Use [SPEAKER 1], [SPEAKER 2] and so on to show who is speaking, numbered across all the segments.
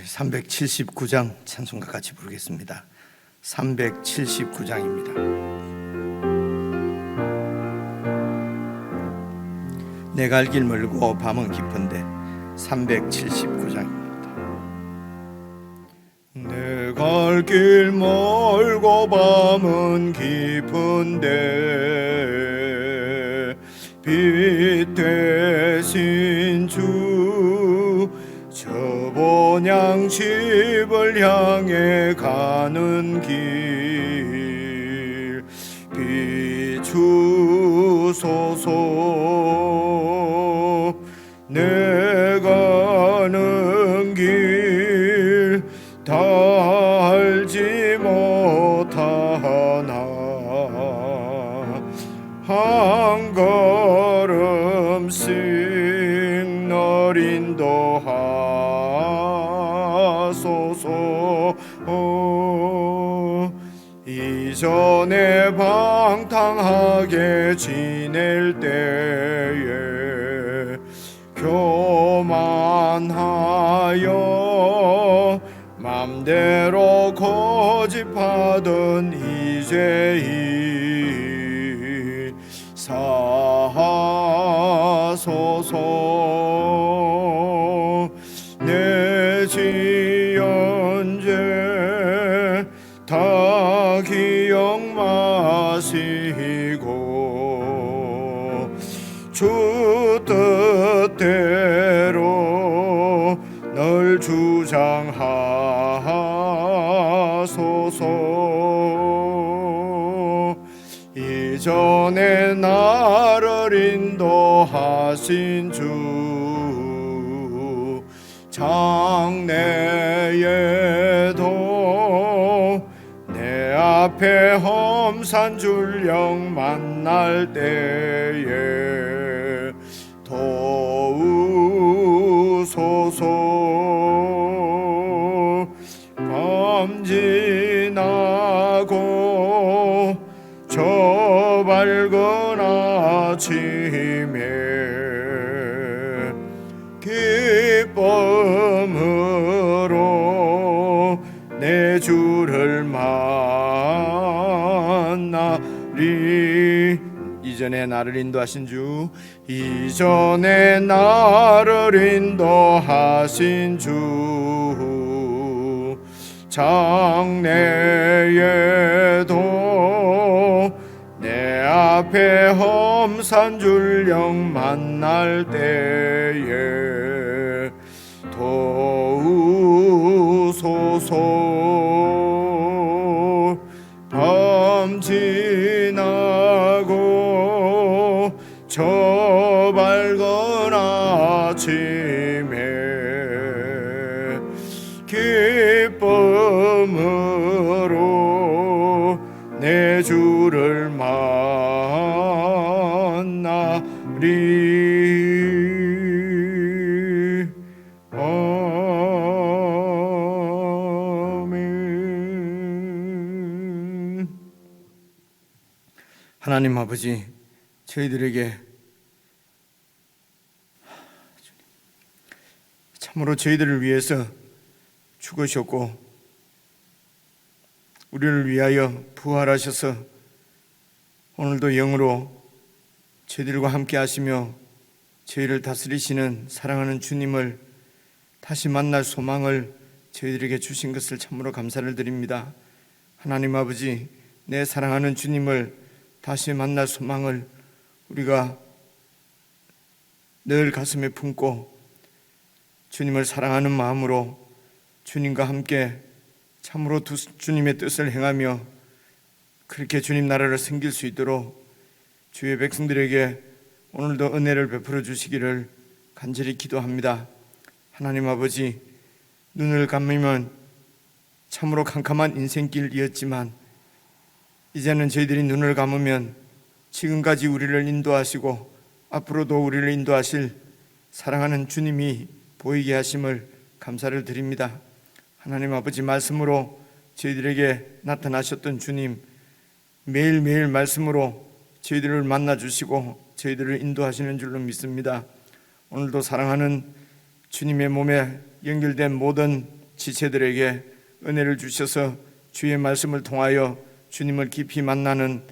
[SPEAKER 1] 379장 찬송과 같이 부르겠습니다. 379장입니다. 내가 갈 길 멀고 밤은 깊은데 379장입니다. 내가 갈 길 멀고 밤은 깊은데 빛 되신 주 저 본향집을 향해 가는 길 비추소서. 내 가는 길 다 알지 못하나 한 걸음씩 널 인도하소서. 이전에 방탕하게 지낼 때에 교만하여 맘대로 고집하던 이제 사하소서. 내 지연죄 다 기억 마시고 주 뜻대로 널 주장하소서. 이전에 나를 인도하신 주 장래에도 내 앞에 험산 줄령 만날 때에 도우소서. 밤 지나고 저 밝은 아침에 기쁨으로 내 주를 만나리. 이전에 나를 인도하신 주, 이전에 나를 인도하신 주 장래에도 내 앞에 험산 줄령 만날 때에 도우소서. 밤 지나고 저 밝은 아침에 기쁨으로 내 주를 만나리. 아멘. 하나님 아버지, 저희들에게 참으로 저희들을 위해서 죽으셨고 우리를 위하여 부활하셔서 오늘도 영으로 저희들과 함께 하시며 저희를 다스리시는 사랑하는 주님을 다시 만날 소망을 저희들에게 주신 것을 참으로 감사를 드립니다. 하나님 아버지, 내 사랑하는 주님을 다시 만날 소망을 우리가 늘 가슴에 품고 주님을 사랑하는 마음으로 주님과 함께 참으로 주님의 뜻을 행하며 그렇게 주님 나라를 섬길 수 있도록 주의 백성들에게 오늘도 은혜를 베풀어 주시기를 간절히 기도합니다. 하나님 아버지, 눈을 감으면 참으로 캄캄한 인생길이었지만 이제는 저희들이 눈을 감으면 지금까지 우리를 인도하시고 앞으로도 우리를 인도하실 사랑하는 주님이 보이게 하심을 감사를 드립니다. 하나님 아버지, 말씀으로 저희들에게 나타나셨던 주님, 매일매일 말씀으로 저희들을 만나주시고 저희들을 인도하시는 줄로 믿습니다. 오늘도 사랑하는 주님의 몸에 연결된 모든 지체들에게 은혜를 주셔서 주의 말씀을 통하여 주님을 깊이 만나는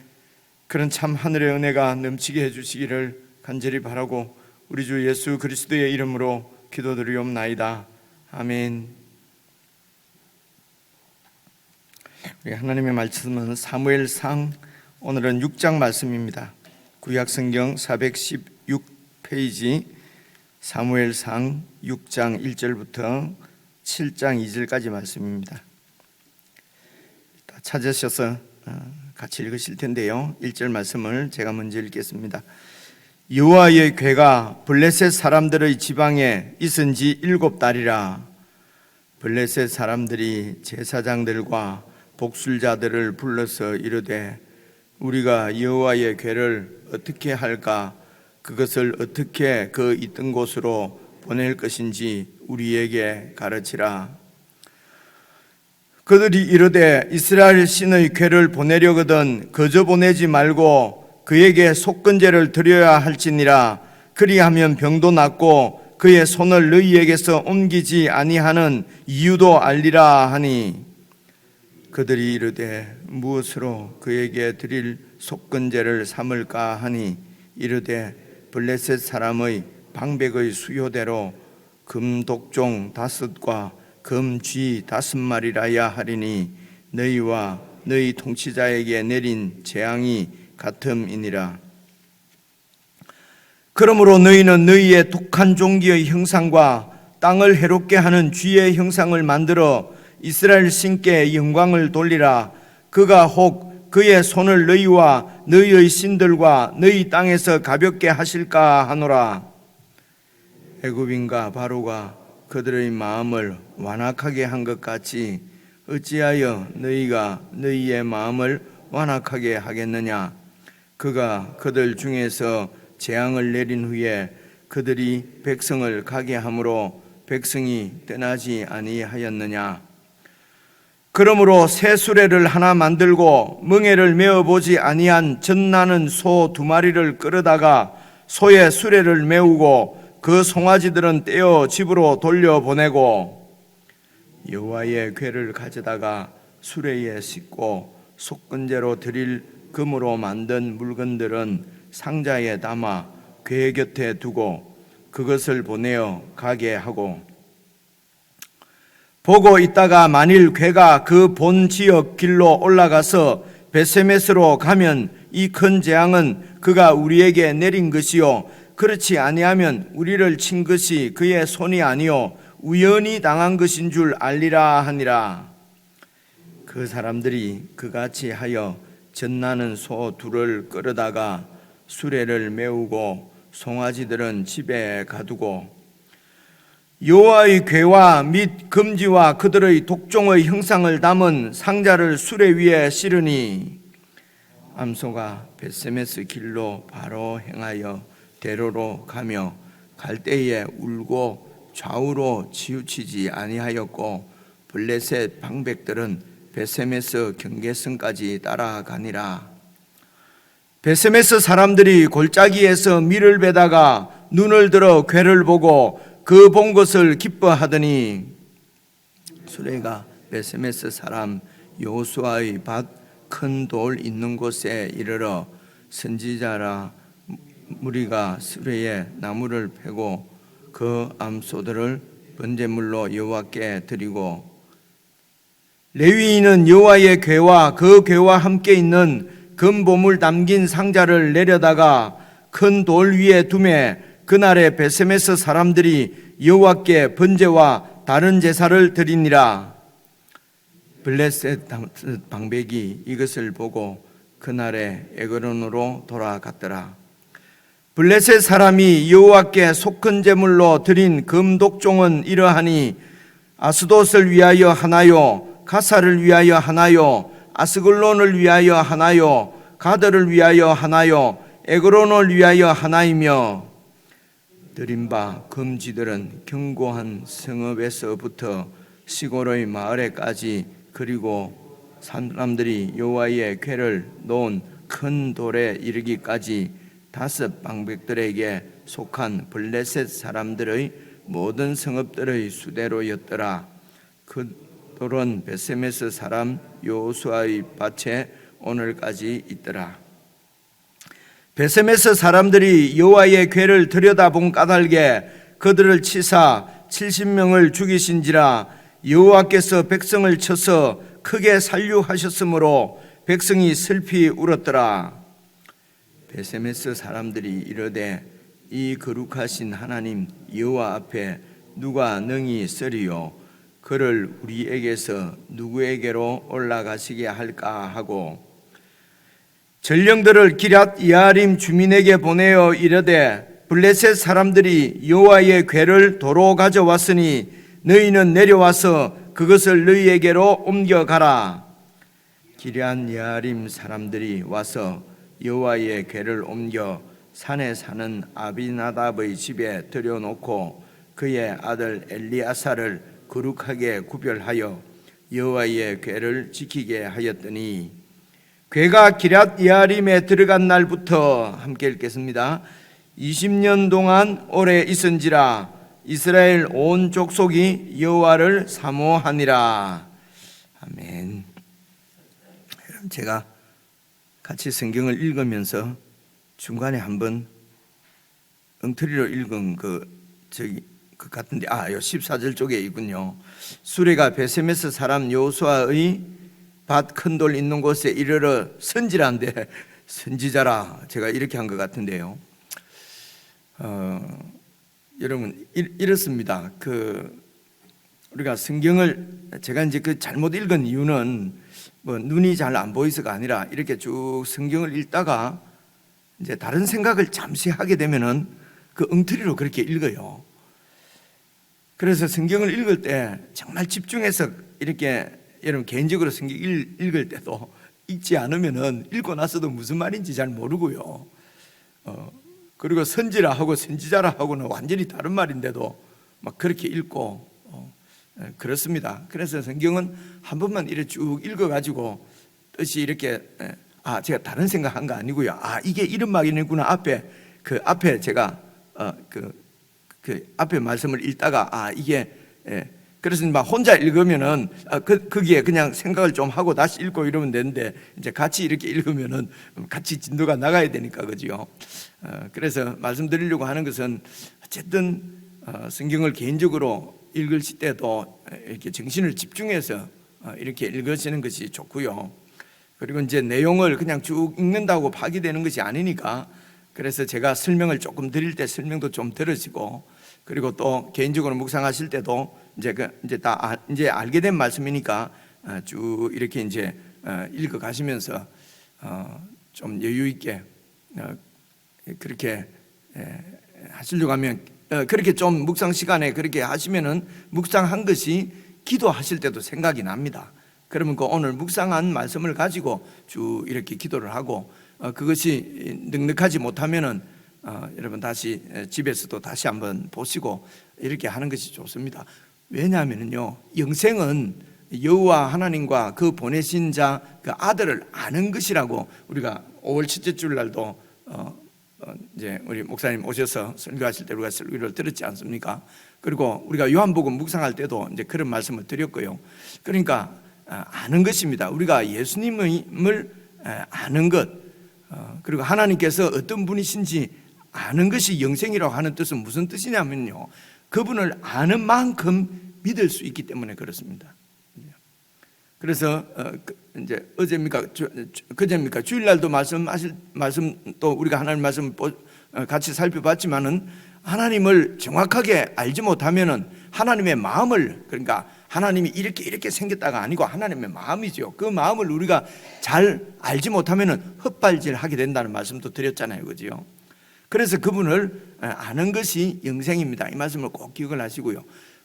[SPEAKER 1] 그런 참 하늘의 은혜가 넘치게 해주시기를 간절히 바라고 우리 주 예수 그리스도의 이름으로 기도드리옵나이다. 아멘. 우리 하나님의 말씀은 사무엘상 오늘은 6장 말씀입니다. 구약성경 416페이지 사무엘상 6장 1절부터 7장 2절까지 말씀입니다. 찾으셔서 같이 읽으실 텐데요. 1절 말씀을 제가 먼저 읽겠습니다. 여호와의 궤가 블레셋 사람들의 지방에 있은 지 7달이라. 블레셋 사람들이 제사장들과 복술자들을 불러서 이르되 우리가 여호와의 궤를 어떻게 할까? 그것을 어떻게 그 있던 곳으로 보낼 것인지 우리에게 가르치라. 그들이 이르되 이스라엘 신의 궤를 보내려거든 거저 보내지 말고 그에게 속건제를 드려야 할지니라. 그리하면 병도 낫고 그의 손을 너희에게서 옮기지 아니하는 이유도 알리라 하니, 그들이 이르되 무엇으로 그에게 드릴 속건제를 삼을까 하니 이르되 블레셋 사람의 방백의 수요대로 금독종 5과 금쥐 5마리라야 하리니 너희와 너희 통치자에게 내린 재앙이 같음이니라. 그러므로 너희는 너희의 독한 종기의 형상과 땅을 해롭게 하는 쥐의 형상을 만들어 이스라엘 신께 영광을 돌리라. 그가 혹 그의 손을 너희와 너희의 신들과 너희 땅에서 가볍게 하실까 하노라. 애굽인과 바로가 그들의 마음을 완악하게 한 것 같이 어찌하여 너희가 너희의 마음을 완악하게 하겠느냐. 그가 그들 중에서 재앙을 내린 후에 그들이 백성을 가게 함으로 백성이 떠나지 아니하였느냐. 그러므로 새 수레를 하나 만들고 멍에를 메어보지 아니한 젖나는 소 2마리를 끌어다가 소의 수레를 메우고 그 송아지들은 떼어 집으로 돌려보내고 여호와의 궤를 가져다가 수레에 싣고 속건제로 드릴 금으로 만든 물건들은 상자에 담아 궤 곁에 두고 그것을 보내어 가게 하고, 보고 있다가 만일 궤가 그 본 지역 길로 올라가서 베세메스로 가면 이 큰 재앙은 그가 우리에게 내린 것이요 그렇지 아니하면 우리를 친 것이 그의 손이 아니요 우연히 당한 것인 줄 알리라 하니라. 그 사람들이 그같이 하여 젖나는 소 2를 끌어다가 수레를 메우고 송아지들은 집에 가두고 여호와의 궤와 및 금지와 그들의 독종의 형상을 담은 상자를 수레 위에 실으니 암소가 베세메스 길로 바로 행하여 대로로 가며 갈 때에 울고 좌우로 치우치지 아니하였고 블레셋 방백들은 베세메스 경계선까지 따라가니라. 베세메스 사람들이 골짜기에서 밀을 베다가 눈을 들어 궤를 보고 그 본 것을 기뻐하더니 수레가 베세메스 사람 여호수아의 밭 큰 돌 있는 곳에 이르러 선지자라 무리가 수레에 나무를 패고 그 암소들을 번제물로 여호와께 드리고 레위인은 여호와의 궤와 그 궤와 함께 있는 금보물 담긴 상자를 내려다가 큰 돌 위에 두매 그날에 베세메스 사람들이 여호와께 번제와 다른 제사를 드리니라. 블레셋 방백이 이것을 보고 그날에 에그론으로 돌아갔더라. 블레셋 사람이 여호와께 속건 제물로 드린 금독종은 이러하니 아스돗을 위하여 하나요, 가사를 위하여 하나요, 아스글론을 위하여 하나요, 가드를 위하여 하나요, 에그론을 위하여 하나이며, 드린 바 금지들은 견고한 성읍에서부터 시골의 마을에까지 그리고 사람들이 여호와의 궤를 놓은 큰 돌에 이르기까지 5 방백들에게 속한 블레셋 사람들의 모든 성읍들의 수대로였더라. 그 돌은 베세메스 사람 여호수아의 밭에 오늘까지 있더라. 베세메스 사람들이 여호와의 궤를 들여다본 까닭에 그들을 치사 70명을 죽이신지라. 여호와께서 백성을 쳐서 크게 살육하셨으므로 백성이 슬피 울었더라. 베세메스 사람들이 이르되 이 거룩하신 하나님 여호와 앞에 누가 능히 쓰리요? 그를 우리에게서 누구에게로 올라가시게 할까 하고 전령들을 기럇 여아림 주민에게 보내어 이르되 블레셋 사람들이 여호와의 궤를 도로 가져왔으니 너희는 내려와서 그것을 너희에게로 옮겨가라. 기럇 여아림 사람들이 와서 여호와의 궤를 옮겨 산에 사는 아비나답의 집에 들여놓고 그의 아들 엘리아사를 거룩하게 구별하여 여호와의 궤를 지키게 하였더니 궤가 기럇 여아림에 들어간 날부터 함께 읽겠습니다. 20년 동안 오래 있은지라. 이스라엘 온 족속이 여호와를 사모하니라. 아멘. 제가 같이 성경을 읽으면서 중간에 한번 엉터리로 읽은 그 같은데 요 14절 쪽에 있군요. 수레가 베세메스 사람 여호수아의 밭 큰 돌 있는 곳에 이르러 선지라인데 선지자라 제가 이렇게 한 것 같은데요. 여러분 이렇습니다. 우리가 성경을 제가 이제 잘못 읽은 이유는 뭐 눈이 잘 안 보이서가 아니라 이렇게 쭉 성경을 읽다가 이제 다른 생각을 잠시 하게 되면은 그 엉터리로 그렇게 읽어요. 그래서 성경을 읽을 때 정말 집중해서 이렇게 여러분 개인적으로 성경 읽을 때도 읽지 않으면은 읽고 나서도 무슨 말인지 잘 모르고요. 그리고 선지라 하고 선지자라 하고는 완전히 다른 말인데도 막 그렇게 읽고 그렇습니다. 그래서 성경은 한 번만 이렇게 쭉 읽어가지고 뜻이 이렇게 제가 다른 생각한 거 아니고요. 이게 이런 말이구나. 앞에 제가 그 앞에 말씀을 읽다가 이게 그래서 막 혼자 읽으면은 거기에 그냥 생각을 좀 하고 다시 읽고 이러면 되는데 이제 같이 이렇게 읽으면은 같이 진도가 나가야 되니까 그죠. 그래서 말씀드리려고 하는 것은 어쨌든 성경을 개인적으로 읽으실 때도 이렇게 정신을 집중해서 이렇게 읽으시는 것이 좋고요. 그리고 이제 내용을 그냥 쭉 읽는다고 파기되는 것이 아니니까 그래서 제가 설명을 조금 드릴 때 설명도 좀 들으시고 그리고 또 개인적으로 묵상하실 때도 이제 알게 된 말씀이니까 쭉 이렇게 이제 읽어 가시면서 좀 여유 있게 그렇게 하시려고 하면 그렇게 좀 묵상 시간에 그렇게 하시면은 묵상한 것이 기도하실 때도 생각이 납니다. 그러면 그 오늘 묵상한 말씀을 가지고 쭉 이렇게 기도를 하고 그것이 넉넉하지 못하면은 여러분 다시 집에서도 다시 한번 보시고 이렇게 하는 것이 좋습니다. 왜냐하면요 영생은 여호와 하나님과 그 보내신 자 그 아들을 아는 것이라고 우리가 5월 첫째 주 날도 이제 우리 목사님 오셔서 설교하실 때 우리가 설교를 들었지 않습니까? 그리고 우리가 요한복음 묵상할 때도 이제 그런 말씀을 드렸고요. 그러니까 아는 것입니다. 우리가 예수님을 아는 것 그리고 하나님께서 어떤 분이신지 아는 것이 영생이라고 하는 뜻은 무슨 뜻이냐면요 그분을 아는 만큼 믿을 수 있기 때문에 그렇습니다. 그래서 이제 어제입니까 그제입니까 주일날도 말씀 또 우리가 하나님 말씀 같이 살펴봤지만은 하나님을 정확하게 알지 못하면은 하나님의 마음을 그러니까 하나님이 이렇게 생겼다가 아니고 하나님의 마음이죠. 그 마음을 우리가 잘 알지 못하면은 헛발질하게 된다는 말씀도 드렸잖아요, 그죠? 그래서 그분을 아는 것이 영생입니다. 이 말씀을 꼭 기억을 하시고요.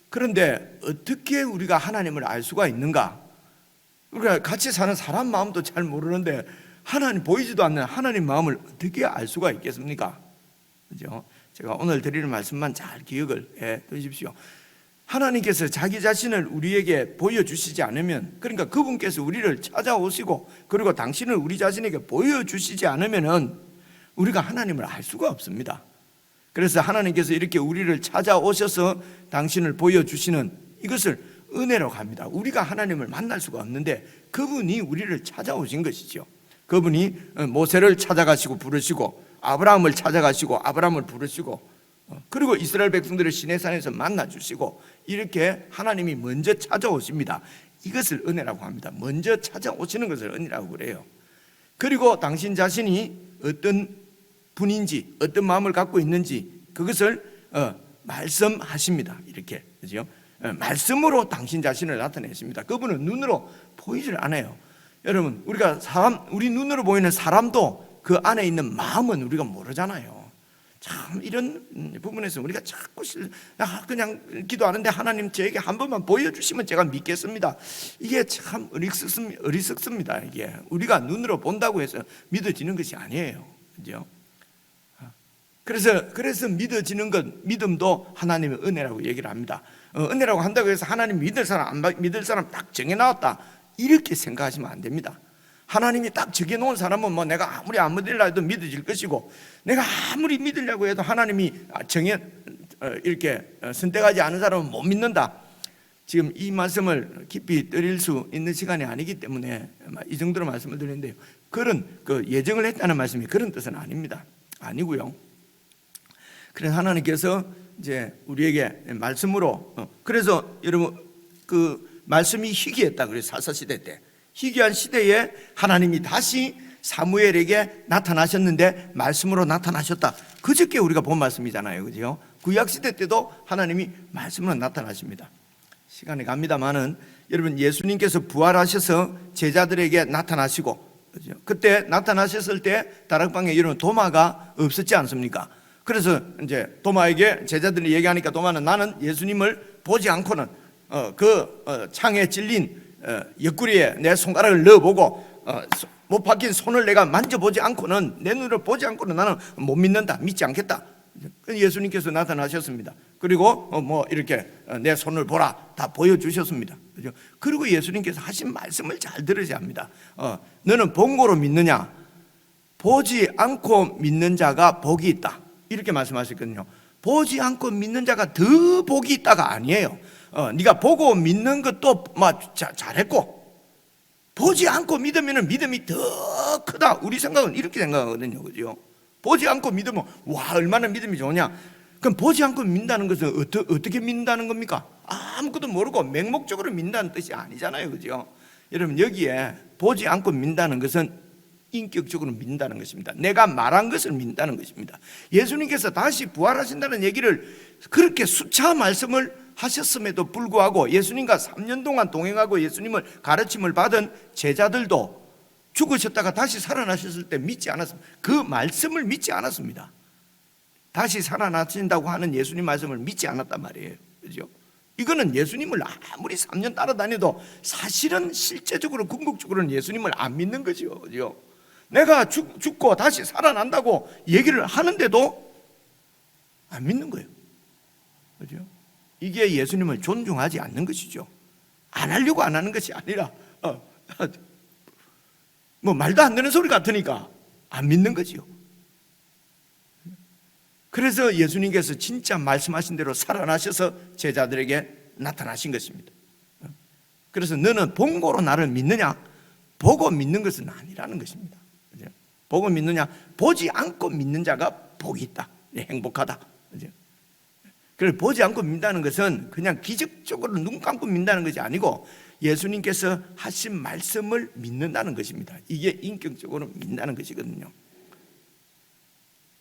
[SPEAKER 1] 그런데 어떻게 우리가 하나님을 알 수가 있는가? 우리가 같이 사는 사람 마음도 잘 모르는데 하나님 보이지도 않는 하나님 마음을 어떻게 알 수가 있겠습니까? 그죠? 제가 오늘 드리는 말씀만 잘 기억을 해 두십시오. 하나님께서 자기 자신을 우리에게 보여주시지 않으면 그러니까 그분께서 우리를 찾아오시고 그리고 당신을 우리 자신에게 보여주시지 않으면은 우리가 하나님을 알 수가 없습니다. 그래서 하나님께서 이렇게 우리를 찾아오셔서 당신을 보여주시는 이것을 은혜라고 합니다. 우리가 하나님을 만날 수가 없는데 그분이 우리를 찾아오신 것이죠. 그분이 모세를 찾아가시고 부르시고 아브라함을 찾아가시고 아브라함을 부르시고 그리고 이스라엘 백성들을 시내산에서 만나주시고 이렇게 하나님이 먼저 찾아오십니다. 이것을 은혜라고 합니다. 먼저 찾아오시는 것을 은혜라고 그래요. 그리고 당신 자신이 어떤 분인지 어떤 마음을 갖고 있는지 그것을 말씀하십니다. 이렇게 그죠? 말씀으로 당신 자신을 나타내십니다. 그분은 눈으로 보이질 않아요. 여러분 우리 눈으로 보이는 사람도 그 안에 있는 마음은 우리가 모르잖아요. 참 이런 부분에서 우리가 자꾸 그냥 기도하는데 하나님 저에게 한 번만 보여주시면 제가 믿겠습니다. 이게 참 어리석습니다. 이게 우리가 눈으로 본다고 해서 믿어지는 것이 아니에요. 그죠? 그래서 믿어지는 것, 믿음도 하나님의 은혜라고 얘기를 합니다. 은혜라고 한다고 해서 하나님 믿을 사람 안 믿을 사람 딱 정해놨다 이렇게 생각하시면 안 됩니다. 하나님이 딱 정해놓은 사람은 뭐 내가 아무리 안 믿으려 해도 믿어질 것이고 내가 아무리 믿으려고 해도 하나님이 이렇게 선택하지 않은 사람은 못 믿는다. 지금 이 말씀을 깊이 드릴 수 있는 시간이 아니기 때문에 이 정도로 말씀을 드리는데요. 그런 예정을 했다는 말씀이 그런 뜻은 아닙니다. 아니고요. 그래서 하나님께서 이제 우리에게 말씀으로 그래서 여러분 그 말씀이 희귀했다 그래요. 사사시대 때 희귀한 시대에 하나님이 다시 사무엘에게 나타나셨는데 말씀으로 나타나셨다. 그저께 우리가 본 말씀이잖아요. 그죠? 구약시대 때도 하나님이 말씀으로 나타나십니다. 시간이 갑니다만은 여러분 예수님께서 부활하셔서 제자들에게 나타나시고 그죠? 그때 나타나셨을 때 다락방에 여러분 도마가 없었지 않습니까? 그래서 이제 도마에게 제자들이 얘기하니까 도마는 나는 예수님을 보지 않고는 창에 찔린 옆구리에 내 손가락을 넣어보고 못 박힌 손을 내가 만져보지 않고는 내 눈을 보지 않고는 나는 못 믿는다, 믿지 않겠다. 예수님께서 나타나셨습니다. 그리고 이렇게 내 손을 보라 다 보여주셨습니다. 그죠? 그리고 예수님께서 하신 말씀을 잘 들으셔야 합니다. 너는 본고로 믿느냐? 보지 않고 믿는 자가 복이 있다. 이렇게 말씀하셨거든요. 보지 않고 믿는 자가 더 복이 있다가 아니에요. 네가 보고 믿는 것도 잘했고 보지 않고 믿으면 믿음이 더 크다. 우리 생각은 이렇게 생각하거든요. 그죠? 보지 않고 믿으면 와 얼마나 믿음이 좋냐. 그럼 보지 않고 믿는다는 것은 어떻게 믿는다는 겁니까? 아무것도 모르고 맹목적으로 믿는다는 뜻이 아니잖아요. 그죠? 여러분 여기에 보지 않고 믿는다는 것은 인격적으로 믿는다는 것입니다. 내가 말한 것을 믿는다는 것입니다. 예수님께서 다시 부활하신다는 얘기를 그렇게 수차 말씀을 하셨음에도 불구하고 예수님과 3년 동안 동행하고 예수님을 가르침을 받은 제자들도 죽으셨다가 다시 살아나셨을 때 믿지 않았습니다. 그 말씀을 믿지 않았습니다. 다시 살아나신다고 하는 예수님 말씀을 믿지 않았단 말이에요. 그죠? 이거는 예수님을 아무리 3년 따라다녀도 사실은 실제적으로 궁극적으로는 예수님을 안 믿는 거죠. 그죠? 내가 죽고 다시 살아난다고 얘기를 하는데도 안 믿는 거예요. 그죠? 이게 예수님을 존중하지 않는 것이죠. 안 하려고 안 하는 것이 아니라 말도 안 되는 소리 같으니까 안 믿는 거지요. 그래서 예수님께서 진짜 말씀하신 대로 살아나셔서 제자들에게 나타나신 것입니다. 그래서 너는 본고로 나를 믿느냐? 보고 믿는 것은 아니라는 것입니다. 보고 믿느냐? 보지 않고 믿는 자가 복이 있다. 행복하다. 그래서 보지 않고 믿는다는 것은 그냥 기적적으로 눈 감고 믿는다는 것이 아니고 예수님께서 하신 말씀을 믿는다는 것입니다. 이게 인격적으로 믿는다는 것이거든요.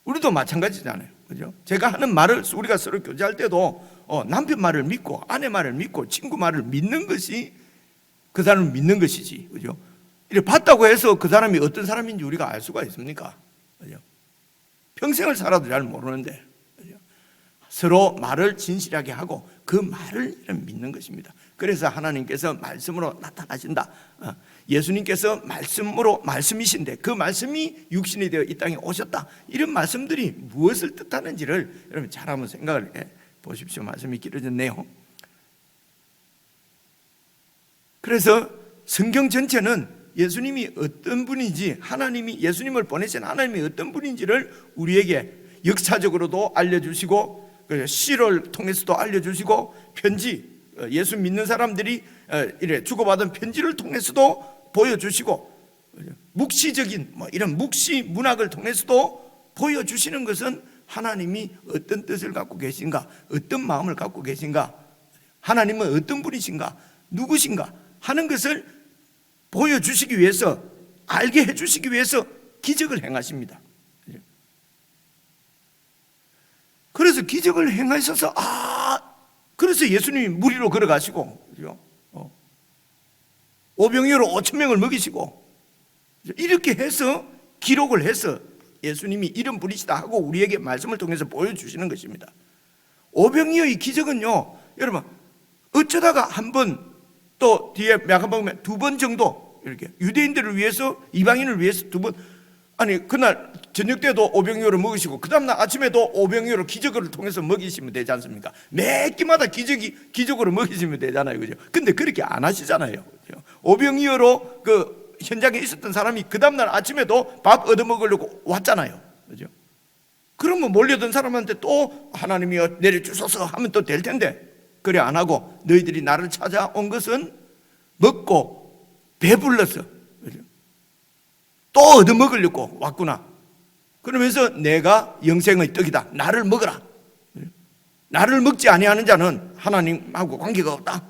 [SPEAKER 1] 우리도 마찬가지잖아요. 그죠? 제가 하는 말을 우리가 서로 교제할 때도 남편 말을 믿고 아내 말을 믿고 친구 말을 믿는 것이 그 사람을 믿는 것이지. 그죠? 이렇게 봤다고 해서 그 사람이 어떤 사람인지 우리가 알 수가 있습니까? 그죠? 평생을 살아도 잘 모르는데 그죠? 서로 말을 진실하게 하고 그 말을 믿는 것입니다. 그래서 하나님께서 말씀으로 나타나신다. 예수님께서 말씀이신데 그 말씀이 육신이 되어 이 땅에 오셨다. 이런 말씀들이 무엇을 뜻하는지를 여러분 잘 한번 생각을 해 보십시오. 말씀이 길어졌네요. 그래서 성경 전체는 예수님이 어떤 분인지 하나님이 예수님을 보내신 하나님이 어떤 분인지를 우리에게 역사적으로도 알려주시고 시를 통해서도 알려주시고 편지 예수 믿는 사람들이 이래 주고받은 편지를 통해서도 보여주시고, 묵시적인 이런 묵시 문학을 통해서도 보여주시는 것은 하나님이 어떤 뜻을 갖고 계신가, 어떤 마음을 갖고 계신가, 하나님은 어떤 분이신가, 누구신가 하는 것을 보여주시기 위해서, 알게 해주시기 위해서 기적을 행하십니다. 그래서 기적을 행하셔서 그래서 예수님이 물 위로 걸어가시고, 오병이어로 5,000명을 먹이시고, 이렇게 해서 기록을 해서 예수님이 이런 분이시다 하고 우리에게 말씀을 통해서 보여주시는 것입니다. 오병이어의 기적은요, 여러분 어쩌다가 한 번, 또 뒤에 약한 보면 2번 정도 이렇게 유대인들을 위해서, 이방인을 위해서 2번, 아니 그날 저녁 때도 오병이어를 먹이시고 그 다음날 아침에도 오병이어를 기적을 통해서 먹이시면 되지 않습니까? 매 끼마다 기적으로 먹이시면 되잖아요, 그죠? 근데 그렇게 안 하시잖아요. 그죠? 오병이어로 그 현장에 있었던 사람이 그 다음날 아침에도 밥 얻어 먹으려고 왔잖아요, 그죠? 그러면 몰려든 사람한테 또 하나님이 내려주소서 하면 또 될 텐데, 그래 안 하고 너희들이 나를 찾아온 것은 먹고 배불러서, 그죠? 또 얻어 먹으려고 왔구나. 그러면서 내가 영생의 떡이다, 나를 먹어라. 나를 먹지 아니하는 자는 하나님하고 관계가 없다.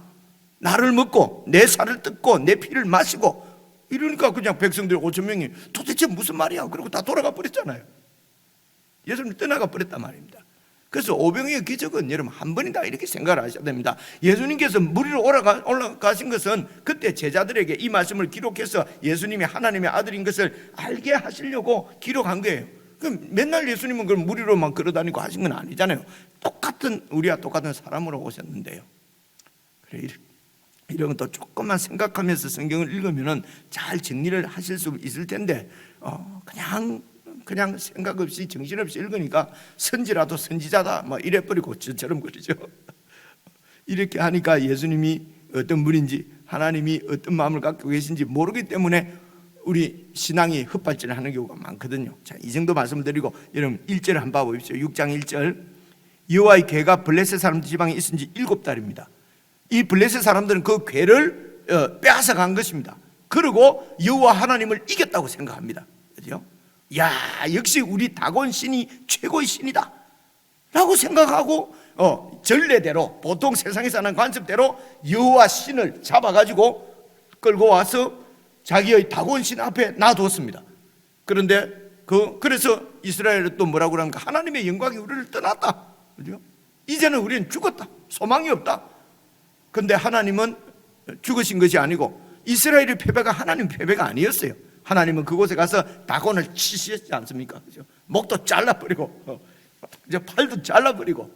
[SPEAKER 1] 나를 먹고 내 살을 뜯고 내 피를 마시고, 이러니까 그냥 백성들 5,000명이 도대체 무슨 말이야 그러고 다 돌아가 버렸잖아요. 예수님 떠나가 버렸단 말입니다. 그래서 오병이어 기적은 여러분 한 번이다 이렇게 생각을 하셔야 됩니다. 예수님께서 물 위로 올라가신 것은 그때 제자들에게 이 말씀을 기록해서 예수님이 하나님의 아들인 것을 알게 하시려고 기록한 거예요. 그럼 맨날 예수님은 그럼 물 위로만 걸어다니고 하신 건 아니잖아요. 우리와 똑같은 사람으로 오셨는데요. 그래, 이런 것도 조금만 생각하면서 성경을 읽으면 잘 정리를 하실 수 있을 텐데, 그냥 생각 없이 정신없이 읽으니까 선지라도 선지자다 이래버리고 저처럼 그러죠. 이렇게 하니까 예수님이 어떤 분인지, 하나님이 어떤 마음을 갖고 계신지 모르기 때문에 우리 신앙이 헛발질을 하는 경우가 많거든요. 자, 이 정도 말씀드리고 여러분 1절 한번 봐보십시오. 6장 1절. 여호와의 괴가 블레셋 사람들 지방에 있은 지 7달입니다. 이 블레셋 사람들은 그 괴를 빼앗아 간 것입니다. 그리고 여호와 하나님을 이겼다고 생각합니다. 그렇죠? 야, 역시 우리 다곤 신이 최고의 신이다 라고 생각하고 전례대로, 보통 세상에서 하는 관습대로 여호와 신을 잡아가지고 끌고 와서 자기의 다곤 신 앞에 놔뒀습니다. 그런데 그래서 이스라엘은 또 뭐라고 그러는가? 하나님의 영광이 우리를 떠났다, 그죠? 이제는 우리는 죽었다, 소망이 없다. 그런데 하나님은 죽으신 것이 아니고, 이스라엘의 패배가 하나님 패배가 아니었어요. 하나님은 그곳에 가서 다곤을 치시지 않습니까? 그죠? 목도 잘라버리고 이제 팔도 잘라버리고.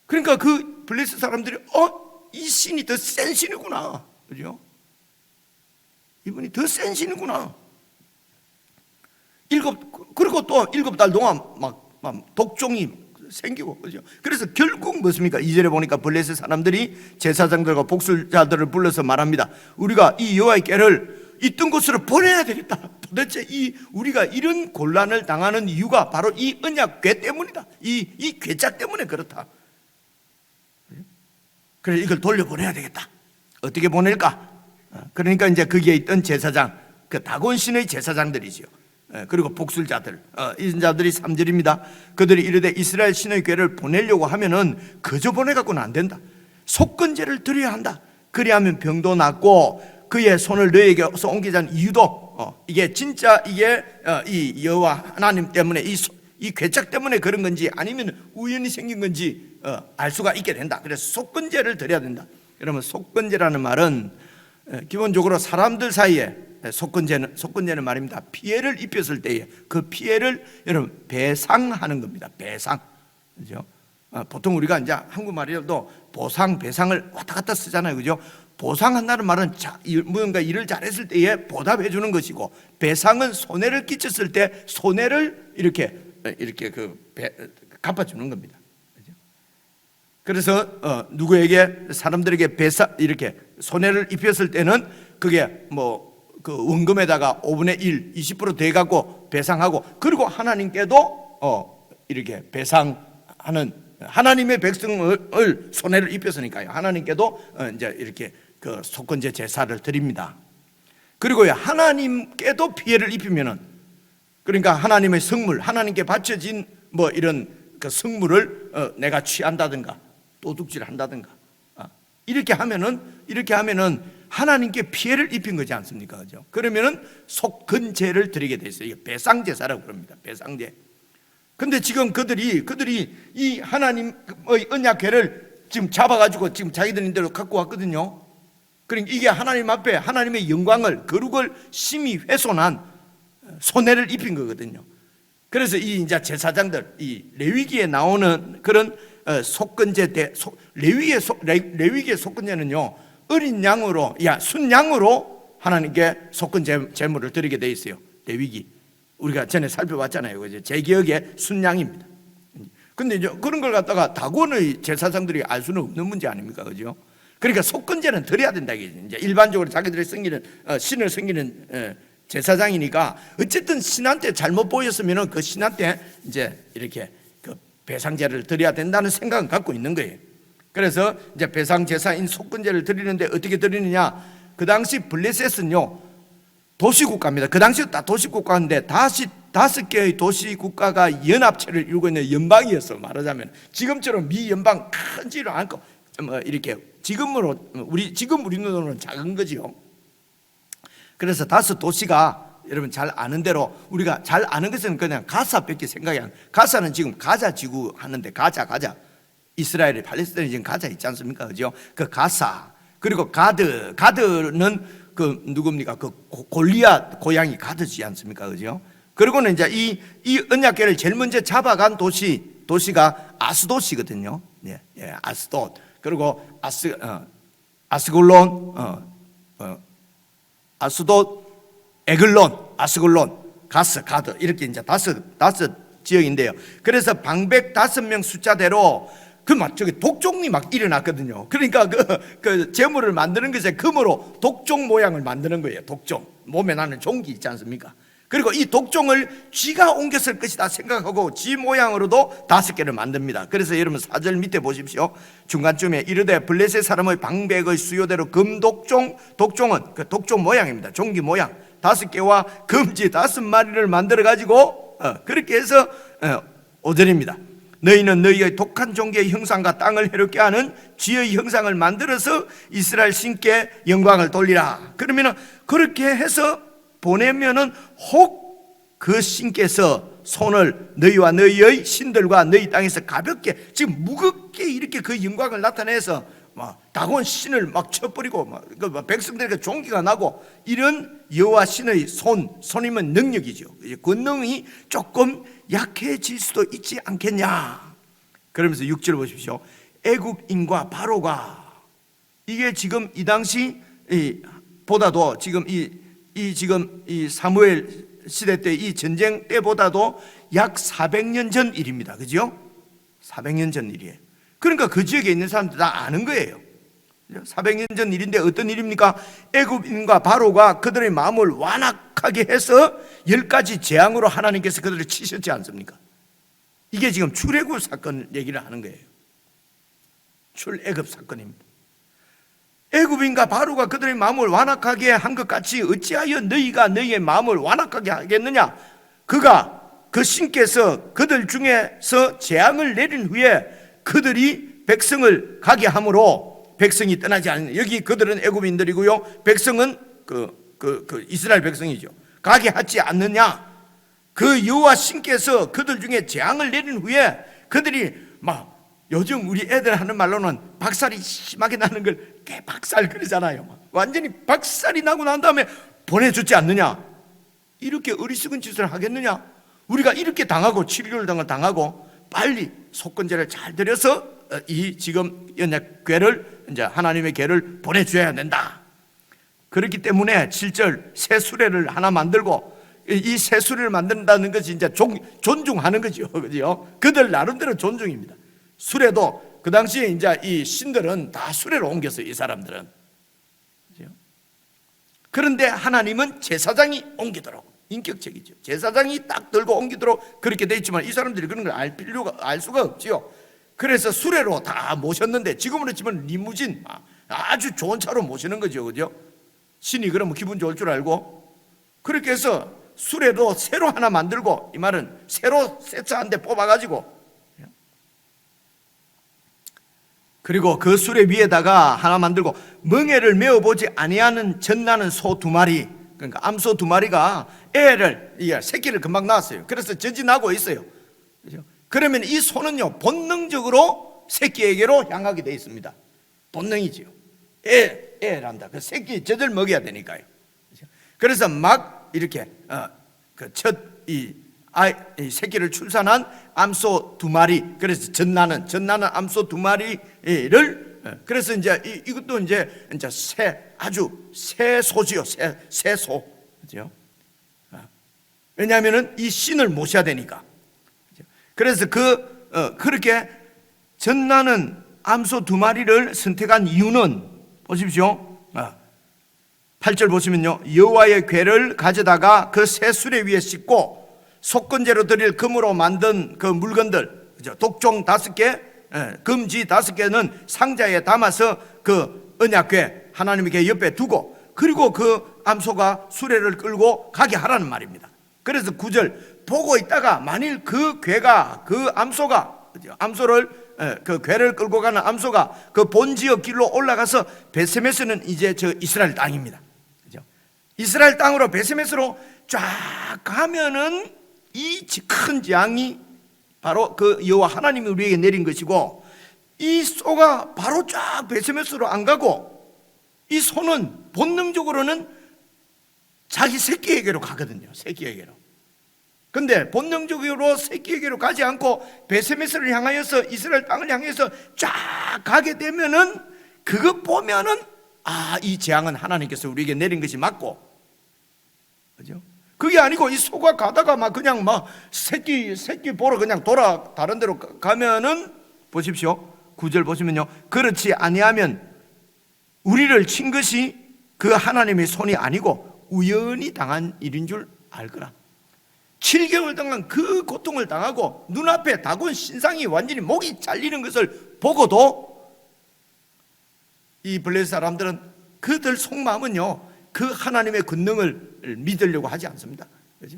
[SPEAKER 1] 그러니까 그 블레셋 사람들이 이 신이 더 센 신이구나, 그죠? 이분이 더 센 신이구나. 그리고 또 7달 동안 막 독종이 생기고, 그죠? 그래서 결국 무엇입니까? 2절에 보니까 블레셋 사람들이 제사장들과 복술자들을 불러서 말합니다. 우리가 이 여호와의 궤를 있던 곳으로 보내야 되겠다. 도대체 우리가 이런 곤란을 당하는 이유가 바로 이 언약 궤 때문이다. 이 궤자 때문에 그렇다. 그래서 이걸 돌려보내야 되겠다. 어떻게 보낼까? 그러니까 이제 거기에 있던 제사장, 그 다곤 신의 제사장들이지요. 그리고 복술자들, 이 자들이 3절입니다. 그들이 이르되 이스라엘 신의 궤를 보내려고 하면은 그저 보내갖고는 안 된다. 속건제를 드려야 한다. 그리하면 병도 낫고 그의 손을 너에게서 옮기자는 이유도 이게 진짜 이게 이 여호와 하나님 때문에 이 괴짝 때문에 그런 건지 아니면 우연히 생긴 건지 알 수가 있게 된다. 그래서 속건제를 드려야 된다. 여러분, 속건제라는 말은 기본적으로 사람들 사이에 속건제는 말입니다. 피해를 입혔을 때에 그 피해를 여러분 배상하는 겁니다. 배상, 그죠? 보통 우리가 이제 한국말이라도 보상, 배상을 왔다 갔다 쓰잖아요, 그죠? 보상한다는 말은 뭔가 일을 잘했을 때에 보답해 주는 것이고, 배상은 손해를 끼쳤을 때 손해를 이렇게 갚아주는 겁니다. 그죠? 그래서 누구에게 사람들에게 이렇게 손해를 입혔을 때는 그게 그 원금에다가 5분의 1, 20% 더해갖고 배상하고, 그리고 하나님께도 이렇게 배상하는 하나님의 백성을 손해를 입혔으니까요. 하나님께도 이제 이렇게 그 속건제 제사를 드립니다. 그리고요, 하나님께도 피해를 입히면은, 그러니까 하나님의 성물, 하나님께 바쳐진 뭐 이런 그 성물을 내가 취한다든가 도둑질 한다든가 이렇게 하면은 하나님께 피해를 입힌 거지 않습니까? 그죠? 그러면은 속건제를 드리게 돼 있어요. 이게 배상제사라고 그럽니다. 배상제. 근데 지금 그들이 이 하나님의 언약궤를 지금 잡아가지고 지금 자기들인대로 갖고 왔거든요. 그러니까 이게 하나님 앞에 하나님의 영광을, 거룩을 심히 훼손한 손해를 입힌 거거든요. 그래서 이 이제 제사장들, 이 레위기에 나오는 그런 속건제 레위기의 속건제는요, 어린 양으로, 순양으로 하나님께 속건제 제물을 드리게 돼 있어요. 레위기. 우리가 전에 살펴봤잖아요. 그죠? 제 기억에 순양입니다. 근데 이제 그런 걸 갖다가 다곤의 제사장들이 알 수는 없는 문제 아닙니까? 그죠? 그러니까 속건제는 드려야 된다. 이제 일반적으로 자기들이 섬기는, 신을 섬기는 제사장이니까 어쨌든 신한테 잘못 보였으면 그 신한테 이제 이렇게 그 배상제를 드려야 된다는 생각은 갖고 있는 거예요. 그래서 이제 배상제사인 속건제를 드리는데 어떻게 드리느냐? 그 당시 블레셋은요, 도시국가입니다. 그 당시 다 도시국가인데 다섯 개의 도시국가가 연합체를 이루고 있는 연방이었어. 말하자면 지금처럼 미 연방 큰지를 않고 뭐 이렇게 지금 우리 눈으로는 작은 거지요. 그래서 다섯 도시가 여러분 잘 아는 대로, 우리가 잘 아는 것은 그냥 가사밖에 생각이 안. 가사는 지금 가자 지구 하는데 가자 이스라엘이 팔레스타인이 지금 가자 있지 않습니까? 그죠? 그 가사, 그리고 가드는 그 누굽니까? 그 골리앗 고향이 가드지 않습니까? 그죠? 그리고는 이제 이 언약궤를 제일 먼저 잡아간 도시가 아스돗이거든요. 예, 아스돗. 그리고 아스글론, 아스돗, 에글론, 아스글론, 가드 이렇게 이제 다섯 지역인데요. 그래서 방백 5명 숫자대로 저기 독종이 막 일어났거든요. 그러니까 그 제물을 만드는 것에 금으로 독종 모양을 만드는 거예요. 독종. 몸에 나는 종기 있지 않습니까? 그리고 이 독종을 쥐가 옮겼을 것이다 생각하고 쥐 모양으로도 5개를 만듭니다. 그래서 여러분 4절 밑에 보십시오. 중간쯤에 이르되 블레셋 사람의 방백의 수요대로 금독종, 독종은 그 독종 모양입니다. 종기 모양 5개와 금쥐 5마리를 만들어 가지고 그렇게 해서 5절입니다. 너희는 너희의 독한 종기의 형상과 땅을 해롭게 하는 쥐의 형상을 만들어서 이스라엘 신께 영광을 돌리라. 그러면은 그렇게 해서 보내면은 혹 그 신께서 손을 너희와 너희의 신들과 너희 땅에서 가볍게, 지금 무겁게 이렇게 그 영광을 나타내서 막 다곤 신을 막 쳐버리고 막 백성들에게 종기가 나고, 이런 여호와 신의 손이면 능력이죠. 권능이 조금 약해질 수도 있지 않겠냐. 그러면서 6절 보십시오. 애국인과 바로가, 이게 지금 이 당시 보다도 지금 이 사무엘 시대 때 이 전쟁 때보다도 약 400년 전 일입니다. 그죠? 400년 전 일이에요. 그러니까 그 지역에 있는 사람들 다 아는 거예요. 400년 전 일인데 어떤 일입니까? 애굽인과 바로가 그들의 마음을 완악하게 해서 10가지 재앙으로 하나님께서 그들을 치셨지 않습니까? 이게 지금 출애굽 사건 얘기를 하는 거예요. 출애굽 사건입니다. 애굽인과 바로가 그들의 마음을 완악하게 한 것 같이 어찌하여 너희가 너희의 마음을 완악하게 하겠느냐? 그 신께서 그들 중에서 재앙을 내린 후에 그들이 백성을 가게 함으로 백성이 떠나지 않는, 여기 그들은 애굽인들이고요, 백성은 그 이스라엘 백성이죠. 가게 하지 않느냐? 그 여호와 신께서 그들 중에 재앙을 내린 후에 그들이 막, 요즘 우리 애들 하는 말로는 박살이 심하게 나는 걸 개박살 그러잖아요. 완전히 박살이 나고 난 다음에 보내주지 않느냐? 이렇게 어리석은 짓을 하겠느냐? 우리가 이렇게 당하고 7개월 동안 당하고 빨리 속건제를 잘 드려서 이 지금 언약궤를, 이제 하나님의 궤를 보내줘야 된다. 그렇기 때문에 7절 새 수레를 하나 만들고, 이 새 수레를 만든다는 것이 이제 존중하는 거죠. 그죠? 그들 나름대로 존중입니다. 수레도 그 당시에 이제 이 신들은 다 수레로 옮겼어요. 이 사람들은. 그죠? 그런데 하나님은 제사장이 옮기도록, 인격적이죠. 제사장이 딱 들고 옮기도록 그렇게 돼 있지만 이 사람들이 그런 걸 알 수가 없지요. 그래서 수레로 다 모셨는데, 지금으로 치면 리무진, 아주 좋은 차로 모시는 거죠, 그죠? 신이 그러면 기분 좋을 줄 알고. 그렇게 해서 수레도 새로 하나 만들고, 이 말은 새로 새 차 한 대 뽑아가지고, 그리고 그 수레 위에다가 하나 만들고, 멍에를 메어보지 아니하는 젖나는 소 2마리, 그러니까 암소 2마리가 새끼를 금방 낳았어요. 그래서 젖이 나고 있어요. 그죠? 그러면 이 소는요, 본능적으로 새끼에게로 향하게 되어 있습니다. 본능이지요. 애란다. 그 새끼 젖을 먹여야 되니까요. 그죠? 그래서 막 이렇게 이 새끼를 출산한 암소 2마리, 그래서 젖나는 암소 2마리를, 그래서 이제 이것도 이제 아주 새 소지요. 새 소. 그죠? 왜냐하면은 이 신을 모셔야 되니까. 그래서 그렇게 젖나는 암소 2마리를 선택한 이유는, 보십시오. 8절 보시면요, 여호와의 궤를 가져다가 그 새 수레 위에 싣고 속건제로 드릴 금으로 만든 그 물건들, 그죠? 독종 5개, 금지 5개는 상자에 담아서 그 언약궤, 하나님의 궤 옆에 두고, 그리고 그 암소가 수레를 끌고 가게 하라는 말입니다. 그래서 9절, 보고 있다가 만일 그 궤가, 그 암소가, 암소를, 그 궤를 끌고 가는 암소가 그 본지역 길로 올라가서, 베세메스는 이제 저 이스라엘 땅입니다. 그죠? 이스라엘 땅으로 베세메스로 쫙 가면은 이 큰 재앙이 바로 그 여호와 하나님이 우리에게 내린 것이고, 이 소가 바로 쫙 베세메스로 안 가고, 이 소는 본능적으로는 자기 새끼에게로 가거든요. 새끼에게로. 근데 본능적으로 새끼에게로 가지 않고 베세메스를 향하여서, 이스라엘 땅을 향해서 쫙 가게 되면은, 그것 보면은 이 재앙은 하나님께서 우리에게 내린 것이 맞고, 그죠? 그게 아니고 이 소가 가다가 그냥 새끼 보러 그냥 다른 데로 가면은, 보십시오. 9절 보시면요, 그렇지 아니하면 우리를 친 것이 그 하나님의 손이 아니고 우연히 당한 일인 줄 알거라. 7개월 동안 그 고통을 당하고 눈앞에 다곤 신상이 완전히 목이 잘리는 것을 보고도 이 블레셋 사람들은, 그들 속마음은요, 그 하나님의 권능을 믿으려고 하지 않습니다. 그죠?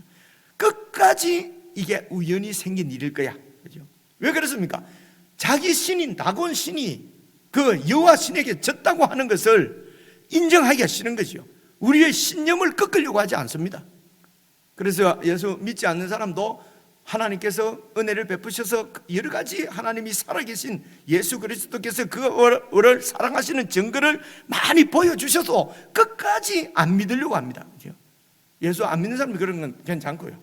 [SPEAKER 1] 끝까지 이게 우연히 생긴 일일 거야. 그죠? 왜 그렇습니까? 자기 신인 다곤 신이 그 여호와 신에게 졌다고 하는 것을 인정하기가 싫은 것이요. 우리의 신념을 꺾으려고 하지 않습니다. 그래서 예수 믿지 않는 사람도 하나님께서 은혜를 베푸셔서 여러 가지 하나님이 살아계신 예수 그리스도께서 그를 사랑하시는 증거를 많이 보여주셔도 끝까지 안 믿으려고 합니다. 예수 안 믿는 사람이 그런 건 괜찮고요.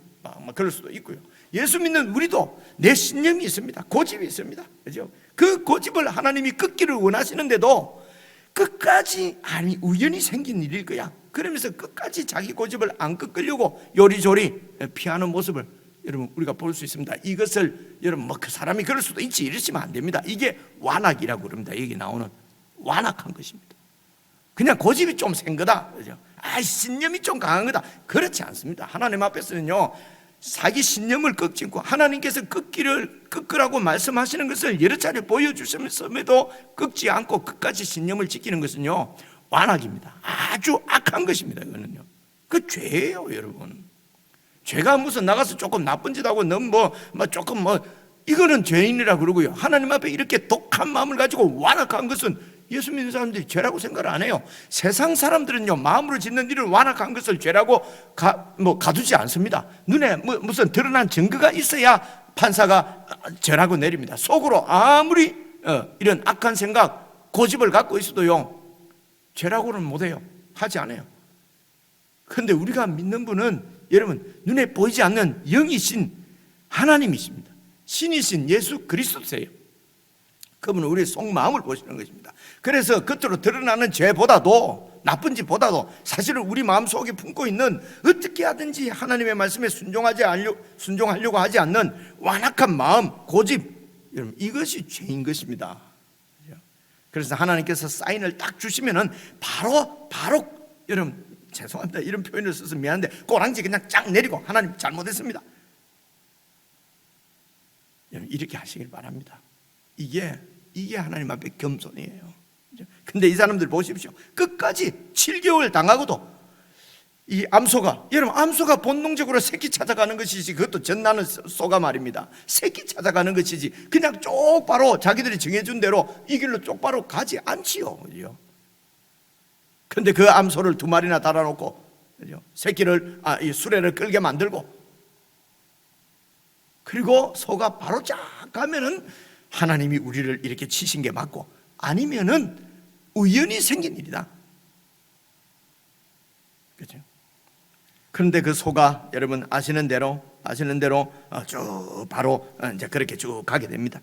[SPEAKER 1] 그럴 수도 있고요. 예수 믿는 우리도 내 신념이 있습니다. 고집이 있습니다. 그죠? 그 고집을 하나님이 끊기를 원하시는데도 끝까지 우연히 생긴 일일 거야. 그러면서 끝까지 자기 고집을 안 꺾으려고 요리조리 피하는 모습을 여러분 우리가 볼 수 있습니다. 이것을 여러분 그 사람이 그럴 수도 있지 이러시면 안 됩니다. 이게 완악이라고 그럽니다. 여기 나오는 완악한 것입니다. 그냥 고집이 좀 센 거다. 그죠? 신념이 좀 강한 거다. 그렇지 않습니다. 하나님 앞에서는요, 자기 신념을 꺾지 않고 하나님께서 꺾으라고 말씀하시는 것을 여러 차례 보여주시면서도 꺾지 않고 끝까지 신념을 지키는 것은요, 완악입니다. 아주 악한 것입니다. 이거는요, 그 죄예요, 여러분. 죄가 무슨 나가서 조금 나쁜 짓 하고 너무 이거는 죄인이라 그러고요. 하나님 앞에 이렇게 독한 마음을 가지고 완악한 것은 예수 믿는 사람들이 죄라고 생각을 안 해요. 세상 사람들은요, 마음으로 짓는 일을 완악한 것을 죄라고 가두지 않습니다. 눈에 무슨 드러난 증거가 있어야 판사가 죄라고 내립니다. 속으로 아무리 이런 악한 생각, 고집을 갖고 있어도요, 죄라고는 못해요. 하지 않아요. 그런데 우리가 믿는 분은 여러분 눈에 보이지 않는 영이신 하나님이십니다. 신이신 예수 그리스도세요. 그분은 우리의 속마음을 보시는 것입니다. 그래서 겉으로 드러나는 죄보다도, 나쁜 짓보다도 사실은 우리 마음속에 품고 있는 어떻게 하든지 하나님의 말씀에 순종하려고 하지 않는 완악한 마음, 고집, 여러분 이것이 죄인 것입니다. 그래서 하나님께서 사인을 딱 주시면은 바로 여러분 죄송합니다. 이런 표현을 써서 미안한데 꼬랑지 그냥 쫙 내리고 하나님 잘못했습니다. 여러분 이렇게 하시길 바랍니다. 이게 하나님 앞에 겸손이에요. 근데 이 사람들 보십시오. 끝까지 7개월 당하고도 이 암소가, 여러분, 암소가 본능적으로 새끼 찾아가는 것이지, 그것도 젖나는 소가 말입니다. 새끼 찾아가는 것이지 그냥 쪽바로 자기들이 정해준 대로 이 길로 쪽바로 가지 않지요. 그죠? 근데 그 암소를 2마리나 달아놓고, 그죠? 새끼를, 이 수레를 끌게 만들고, 그리고 소가 바로 쫙 가면은 하나님이 우리를 이렇게 치신 게 맞고, 아니면은 우연히 생긴 일이다. 그죠? 그런데 그 소가 여러분 아시는 대로 쭉 바로 이제 그렇게 쭉 가게 됩니다.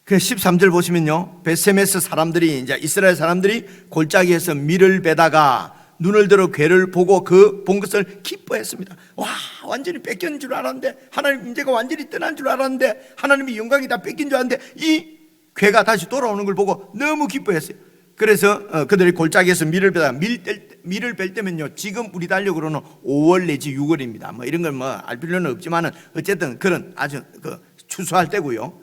[SPEAKER 1] 그 13절 보시면요, 베세메스 사람들이, 이제 이스라엘 사람들이 골짜기에서 밀을 베다가 눈을 들어 괴를 보고 그 본 것을 기뻐했습니다. 와, 완전히 뺏긴 줄 알았는데, 하나님 임재가 완전히 떠난 줄 알았는데, 하나님이 영광이 다 뺏긴 줄 알았는데 이 괴가 다시 돌아오는 걸 보고 너무 기뻐했어요. 그래서 그들이 골짜기에서 밀을 베다가, 밀을 벨 때면요, 지금 우리 달력으로는 5월 내지 6월입니다. 뭐 이런 걸 뭐 알 필요는 없지만은 어쨌든 그런 아주 추수할 때고요.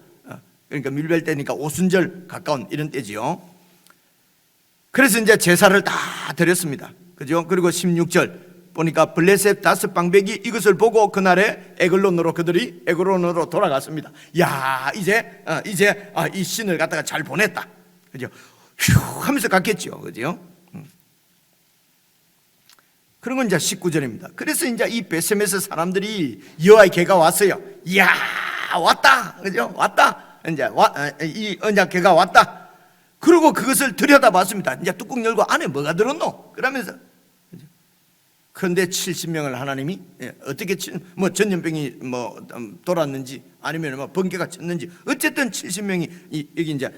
[SPEAKER 1] 그러니까 밀 벨 때니까 오순절 가까운 이런 때지요. 그래서 이제 제사를 다 드렸습니다. 그죠? 그리고 16절 보니까 블레셋 5방백이 이것을 보고 그날에 그들이 에글론으로 돌아갔습니다. 야, 이제 이 신을 갖다가 잘 보냈다. 그죠? 휴 하면서 갔겠죠. 그죠? 그런 건 이제 19절입니다. 그래서 이제 이 베세메스 사람들이 여호와의 개가 왔어요. 이야, 왔다. 그죠? 왔다. 이제 이 언약궤가 왔다. 그리고 그것을 들여다봤습니다. 이제 뚜껑 열고 안에 뭐가 들었노? 그러면서, 그런데 70명을 하나님이 어떻게 뭐 전염병이 뭐 돌았는지 아니면 뭐 번개가 쳤는지 어쨌든 70명이 여기 이제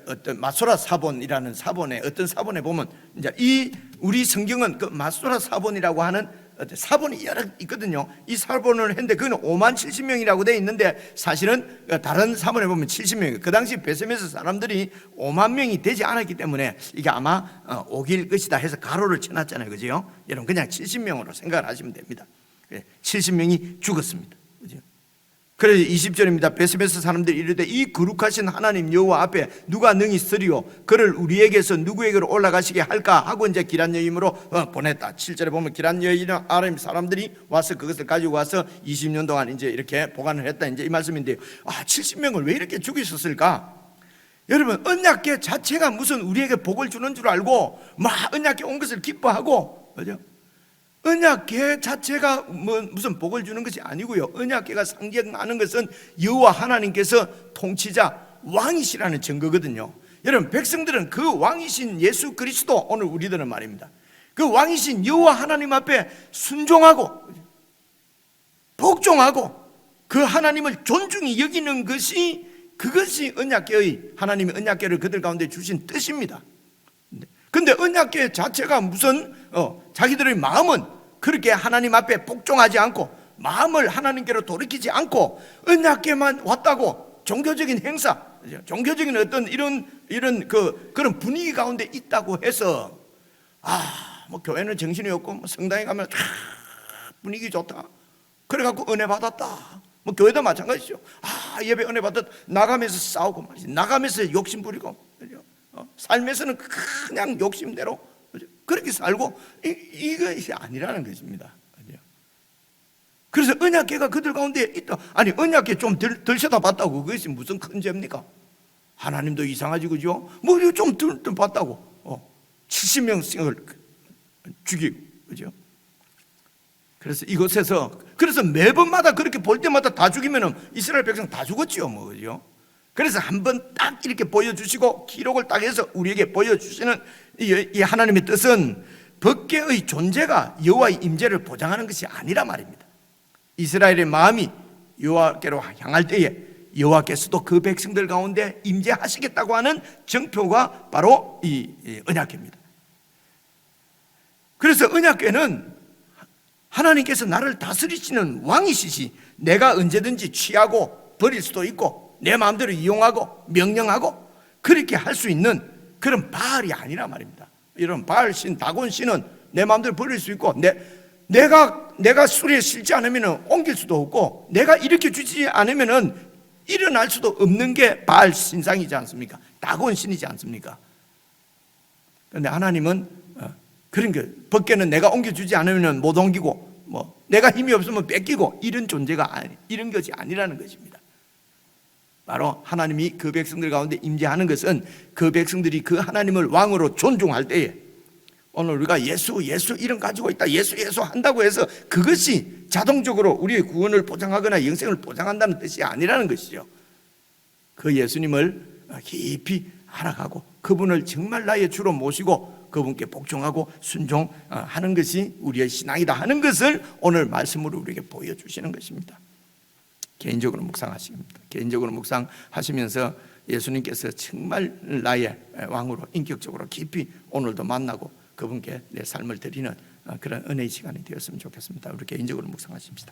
[SPEAKER 1] 어떤 마소라 사본이라는 사본에, 어떤 사본에 보면 이제 이 우리 성경은 그 마소라 사본이라고 하는 사본이 여러 있거든요. 이 사본을 했는데 그건 5만 70명이라고 돼 있는데 사실은 다른 사본에 보면 70명이에요. 그 당시 베세메스 사람들이 5만 명이 되지 않았기 때문에 이게 아마 오길 것이다 해서 가로를 쳐놨잖아요. 그죠? 여러분 그냥 70명으로 생각을 하시면 됩니다. 70명이 죽었습니다. 그죠? 그래서 20절입니다. 베세메스 사람들이 이르되 이 거룩하신 하나님 여호와 앞에 누가 능히 서리요 그를 우리에게서 누구에게로 올라가시게 할까 하고 이제 기란 여인으로 보냈다. 7절에 보면 기란 여인은 아람 사람들이 와서 그것을 가지고 와서 20년 동안 이제 이렇게 보관을 했다. 이제 이 말씀인데요. 70명을 왜 이렇게 죽이셨을까? 여러분, 언약궤 자체가 무슨 우리에게 복을 주는 줄 알고 막 언약궤 온 것을 기뻐하고, 그죠? 언약궤 자체가 뭐 무슨 복을 주는 것이 아니고요. 언약궤가 상징하는 것은 여호와 하나님께서 통치자 왕이시라는 증거거든요. 여러분, 백성들은 그 왕이신 예수 그리스도, 오늘 우리들은 말입니다, 그 왕이신 여호와 하나님 앞에 순종하고 복종하고 그 하나님을 존중히 여기는 것이, 그것이 언약궤의, 하나님의 언약궤를 그들 가운데 주신 뜻입니다. 근데 언약궤 자체가 무슨 자기들의 마음은 그렇게 하나님 앞에 복종하지 않고 마음을 하나님께로 돌이키지 않고 언약궤만 왔다고 종교적인 행사, 종교적인 어떤 이런 그런 분위기 가운데 있다고 해서 뭐 교회는 정신이 없고 뭐 성당에 가면 분위기 좋다, 그래갖고 은혜 받았다. 뭐 교회도 마찬가지죠. 예배 은혜 받았다. 나가면서 싸우고 말이지, 나가면서 욕심 부리고, 삶에서는 그냥 욕심대로 그렇게 살고, 이것이 아니라는 것입니다. 그래서 언약궤가 그들 가운데 있다. 아니, 언약궤 좀 덜 쳐다봤다고 그것이 무슨 큰 죄입니까? 하나님도 이상하지, 그죠? 뭐 좀 덜 봤다고 70명씩을 죽이고, 그죠? 그래서 이곳에서, 그래서 매번마다 그렇게 볼 때마다 다 죽이면은 이스라엘 백성 다 죽었지요, 뭐, 그죠? 그래서 한번 딱 이렇게 보여주시고 기록을 딱 해서 우리에게 보여주시는 이 하나님의 뜻은 법궤의 존재가 여호와의 임재를 보장하는 것이 아니라 말입니다. 이스라엘의 마음이 여호와께로 향할 때에 여호와께서도 그 백성들 가운데 임재하시겠다고 하는 증표가 바로 이 언약궤입니다. 그래서 언약궤는 하나님께서 나를 다스리시는 왕이시지, 내가 언제든지 취하고 버릴 수도 있고 내 마음대로 이용하고 명령하고 그렇게 할 수 있는 그런 바알이 아니라 말입니다. 이런 바알 신, 다곤 신은 내 마음대로 버릴 수 있고 내가 술에 실지 않으면 옮길 수도 없고, 내가 일으켜 주지 않으면 일어날 수도 없는 게 바알 신상이지 않습니까? 다곤 신이지 않습니까? 그런데 하나님은 그런 게, 법궤는 내가 옮겨주지 않으면 못 옮기고, 내가 힘이 없으면 뺏기고, 이런 존재가 이런 것이 아니라는 것입니다. 바로 하나님이 그 백성들 가운데 임재하는 것은 그 백성들이 그 하나님을 왕으로 존중할 때에, 오늘 우리가 예수 이름 가지고 있다, 예수 한다고 해서 그것이 자동적으로 우리의 구원을 보장하거나 영생을 보장한다는 뜻이 아니라는 것이죠. 그 예수님을 깊이 알아가고 그분을 정말 나의 주로 모시고 그분께 복종하고 순종하는 것이 우리의 신앙이다 하는 것을 오늘 말씀으로 우리에게 보여주시는 것입니다. 개인적으로 묵상하십니다. 개인적으로 묵상하시면서 예수님께서 정말 나의 왕으로 인격적으로 깊이 오늘도 만나고 그분께 내 삶을 드리는 그런 은혜의 시간이 되었으면 좋겠습니다. 우리 개인적으로 묵상하십시다.